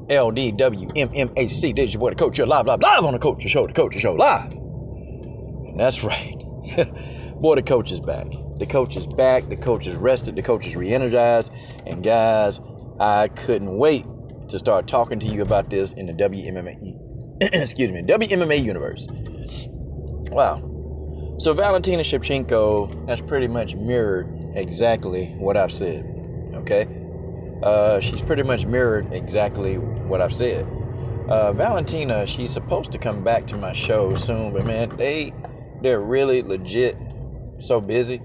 LDWMMAC. This is your boy, the coach. You're live on the Coach Show. The Coach Show live. And that's right. Boy, the coach is back. The coach is back. The coach is rested. The coach is re-energized. And guys, I couldn't wait to start talking to you about this in the WMMA universe. Wow. So Valentina Shevchenko has pretty much mirrored exactly what I've said. Okay? She's pretty much mirrored exactly what I've said. Valentina, she's supposed to come back to my show soon, but man, they're really legit so busy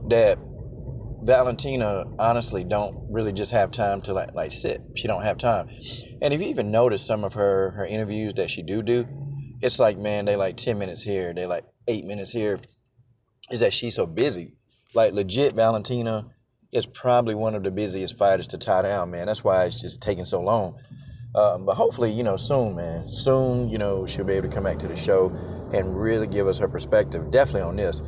that Valentina honestly don't really just have time to like sit. She don't have time. And if you even notice some of her interviews that she do, it's like, man, they like 10 minutes here, they like 8 minutes here. Is that she's so busy. Like legit, Valentina is probably one of the busiest fighters to tie down, man. That's why it's just taking so long. But hopefully, soon, man. Soon, she'll be able to come back to the show and really give us her perspective, definitely on this.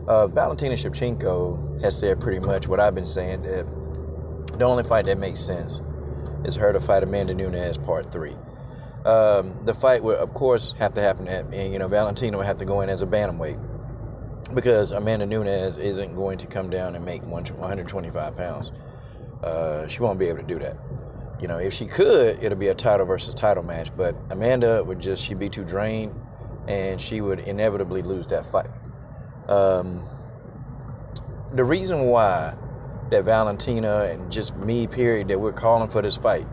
Valentina Shevchenko has said pretty much what I've been saying, that the only fight that makes sense is her to fight Amanda Nunes Part 3. The fight will, of course, have to happen Valentina will have to go in as a bantamweight because Amanda Nunes isn't going to come down and make 125 pounds. She won't be able to do that. If she could, it'll be a title versus title match, but Amanda she'd be too drained and she would inevitably lose that fight. The reason why that Valentina and just me, period, that we're calling for this fight.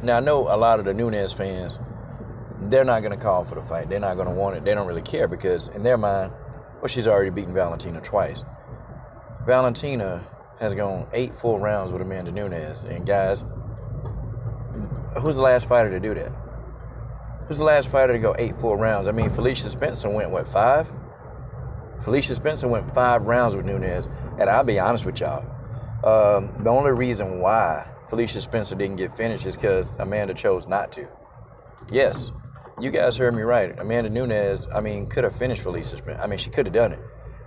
Now, I know a lot of the Nunes fans, they're not going to call for the fight. They're not going to want it. They don't really care because in their mind, she's already beaten Valentina twice. Valentina has gone 8 full rounds with Amanda Nunes. And guys, who's the last fighter to do that? Who's the last fighter to go 8 full rounds? I mean, Felicia Spencer went, 5? Felicia Spencer went 5 rounds with Nunes. And I'll be honest with y'all. The only reason why Felicia Spencer didn't get finished is because Amanda chose not to. Yes, you guys heard me right. Amanda Nunes, could have finished Felicia Spencer. She could have done it.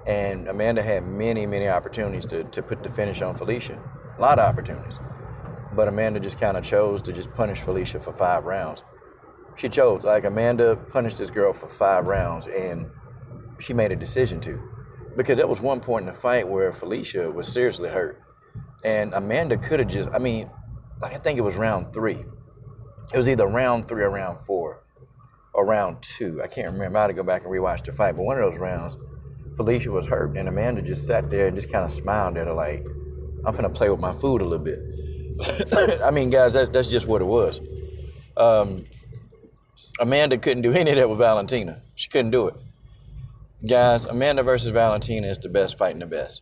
And Amanda had many, many opportunities to put the finish on Felicia. A lot of opportunities. But Amanda just kind of chose to just punish Felicia for 5 rounds. She chose. Amanda punished this girl for 5 rounds, and she made a decision to. Because there was one point in the fight where Felicia was seriously hurt. And Amanda could have just, I think it was round 3. It was either round 3 or round 4 or round 2. I can't remember. I had to go back and rewatch the fight. But one of those rounds, Felicia was hurt, and Amanda just sat there and just kind of smiled at her like, I'm finna play with my food a little bit. Guys, that's just what it was. Amanda couldn't do any of that with Valentina. She couldn't do it. Guys, Amanda versus Valentina is the best fight in the best.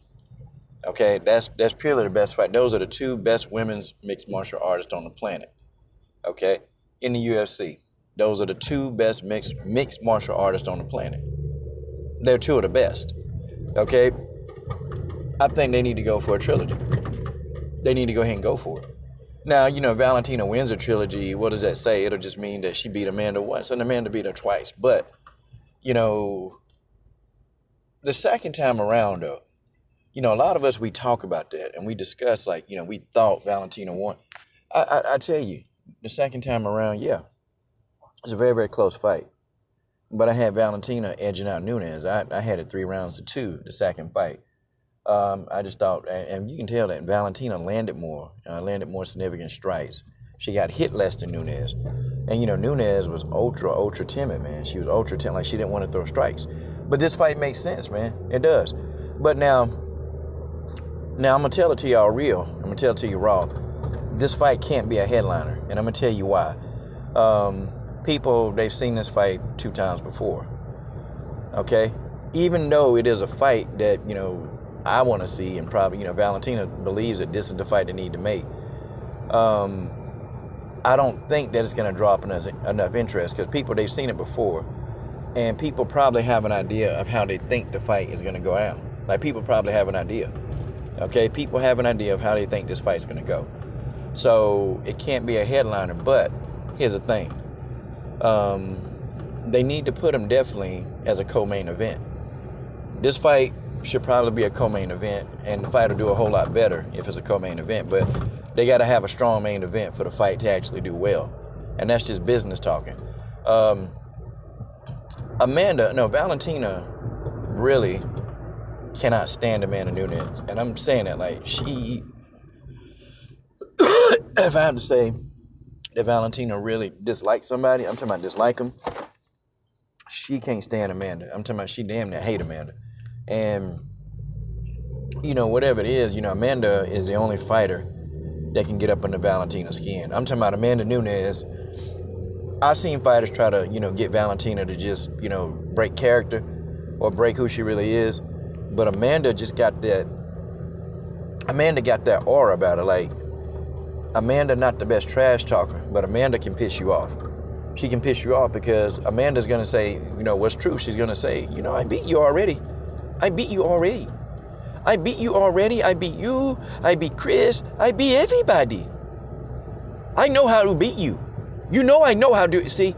Okay, that's purely the best fight. Those are the 2 best women's mixed martial artists on the planet. Okay, in the UFC, those are the 2 best mixed martial artists on the planet. They're 2 of the best. Okay, I think they need to go for a trilogy. They need to go ahead and go for it. Now, Valentina wins a trilogy. What does that say? It'll just mean that she beat Amanda once and Amanda beat her twice. But, the second time around, though, a lot of us, we talk about that and we discuss, we thought Valentina won. I tell you, the second time around, yeah, it's a very, very close fight. But I had Valentina edging out Nunes. I had it 3 rounds to 2, the second fight. I just thought, and you can tell that Valentina landed more significant strikes. She got hit less than Nunes. And, Nunes was ultra timid, man. She was ultra timid, she didn't want to throw strikes. But this fight makes sense, man. It does. But now I'm going to tell it to y'all real. I'm going to tell it to you raw. This fight can't be a headliner, and I'm going to tell you why. People, they've seen this fight 2 times before. Okay? Even though it is a fight that, I want to see, and probably, Valentina believes that this is the fight they need to make. I don't think that it's going to draw up enough interest because people, they've seen it before, and people probably have an idea of how they think the fight is going to go out. People probably have an idea. Okay? People have an idea of how they think this fight's going to go. So it can't be a headliner, but here's the thing. They need to put him definitely as a co-main event. This fight should probably be a co-main event, and the fight will do a whole lot better if it's a co-main event. But They got to have a strong main event for the fight to actually do well. And that's just business talking. Valentina really cannot stand Amanda Nunes. And I'm saying that like she, if I have to say that Valentina really dislikes somebody, I'm talking about dislike them. She can't stand Amanda. I'm talking about she damn near hate Amanda. And, whatever it is, Amanda is the only fighter that can get up under Valentina's skin. I'm talking about Amanda Nunes. I've seen fighters try to, get Valentina to just, break character or break who she really is. But Amanda got that aura about her. Like, Amanda not the best trash talker, but Amanda can piss you off. She can piss you off because Amanda's going to say, what's true. She's going to say, I beat you already. I beat you. I beat you. I beat Chris. I beat everybody. I know how to beat you. I know how to see.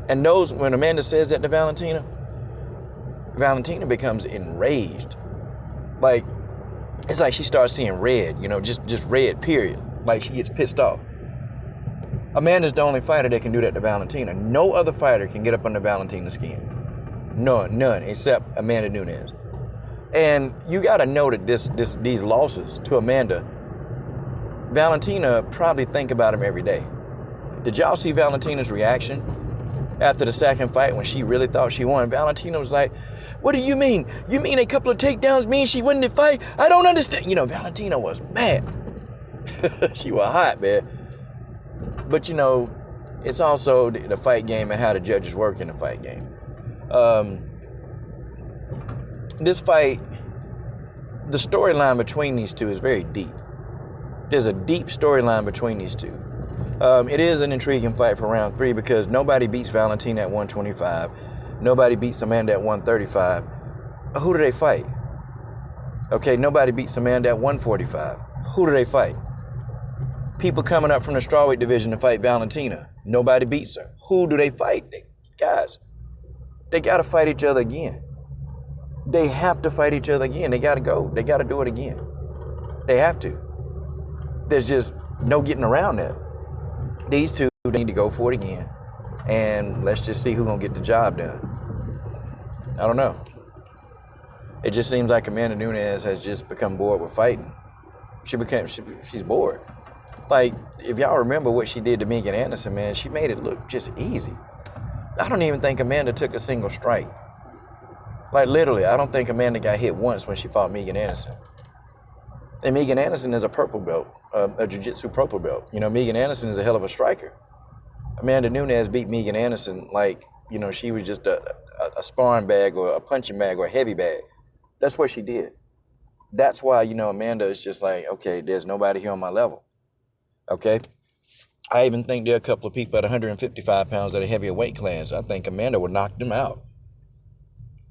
And when Amanda says that to Valentina becomes enraged. Like, it's like she starts seeing red, just red, period. Like she gets pissed off. Amanda's the only fighter that can do that to Valentina. No other fighter can get up under Valentina's skin. None, except Amanda Nunes. And you got to know that these losses to Amanda, Valentina probably think about them every day. Did y'all see Valentina's reaction after the second fight when she really thought she won? Valentina was like, what do you mean? You mean a couple of takedowns mean she won the fight? I don't understand. Valentina was mad. She was hot, man. But, it's also the fight game and how the judges work in the fight game. This fight, the storyline between these two is very deep. There's a deep storyline between these two. It is an intriguing fight for round 3 because nobody beats Valentina at 125. Nobody beats Amanda at 135. Who do they fight? Okay, nobody beats Amanda at 145. Who do they fight? People coming up from the strawweight division to fight Valentina. Nobody beats her. Who do they fight? Guys, they got to fight each other again. They have to fight each other again. They got to go. They got to do it again. They have to. There's just no getting around that. These two need to go for it again. And let's just see who's going to get the job done. I don't know. It just seems like Amanda Nunes has just become bored with fighting. She's bored. Like, if y'all remember what she did to Megan Anderson, man, she made it look just easy. I don't even think Amanda took a single strike. Like, literally, I don't think Amanda got hit once when she fought Megan Anderson. And Megan Anderson is a purple belt, a jiu-jitsu purple belt. Megan Anderson is a hell of a striker. Amanda Nunes beat Megan Anderson like, she was just a sparring bag or a punching bag or a heavy bag. That's what she did. That's why, Amanda is just like, okay, there's nobody here on my level. Okay? I even think there are a couple of people at 155 pounds at a heavier weight class. I think Amanda would knock them out.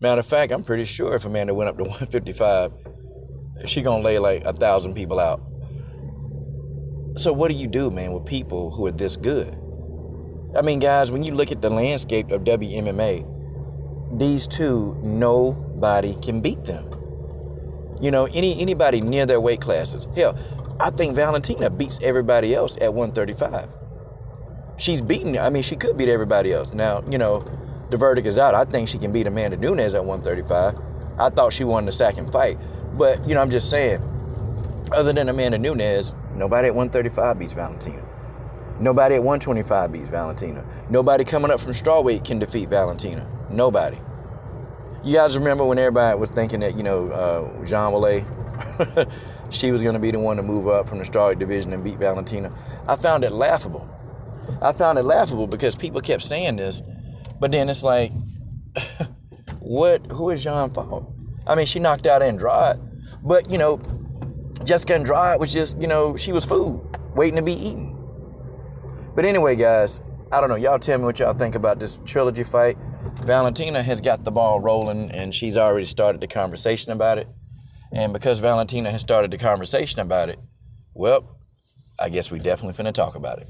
Matter of fact, I'm pretty sure if Amanda went up to 155, she gonna lay like 1,000 people out. So what do you do, man, with people who are this good? I mean, guys, when you look at the landscape of WMMA, these two, nobody can beat them. Anybody near their weight classes. Hell, I think Valentina beats everybody else at 135. She could beat everybody else. Now, the verdict is out. I think she can beat Amanda Nunes at 135. I thought she won the second fight. But, I'm just saying, other than Amanda Nunes, nobody at 135 beats Valentina. Nobody at 125 beats Valentina. Nobody coming up from strawweight can defeat Valentina. Nobody. You guys remember when everybody was thinking that, Jean Wallet, she was going to be the one to move up from the strawweight division and beat Valentina? I found it laughable. Because people kept saying this, but then it's like, who is Jean fought? I mean, she knocked out Andrade, but, Jessica Andrade was just, she was food waiting to be eaten. But anyway, guys, I don't know. Y'all tell me what y'all think about this trilogy fight. Valentina has got the ball rolling, and she's already started the conversation about it. And because Valentina has started the conversation about it, well, I guess we definitely finna talk about it.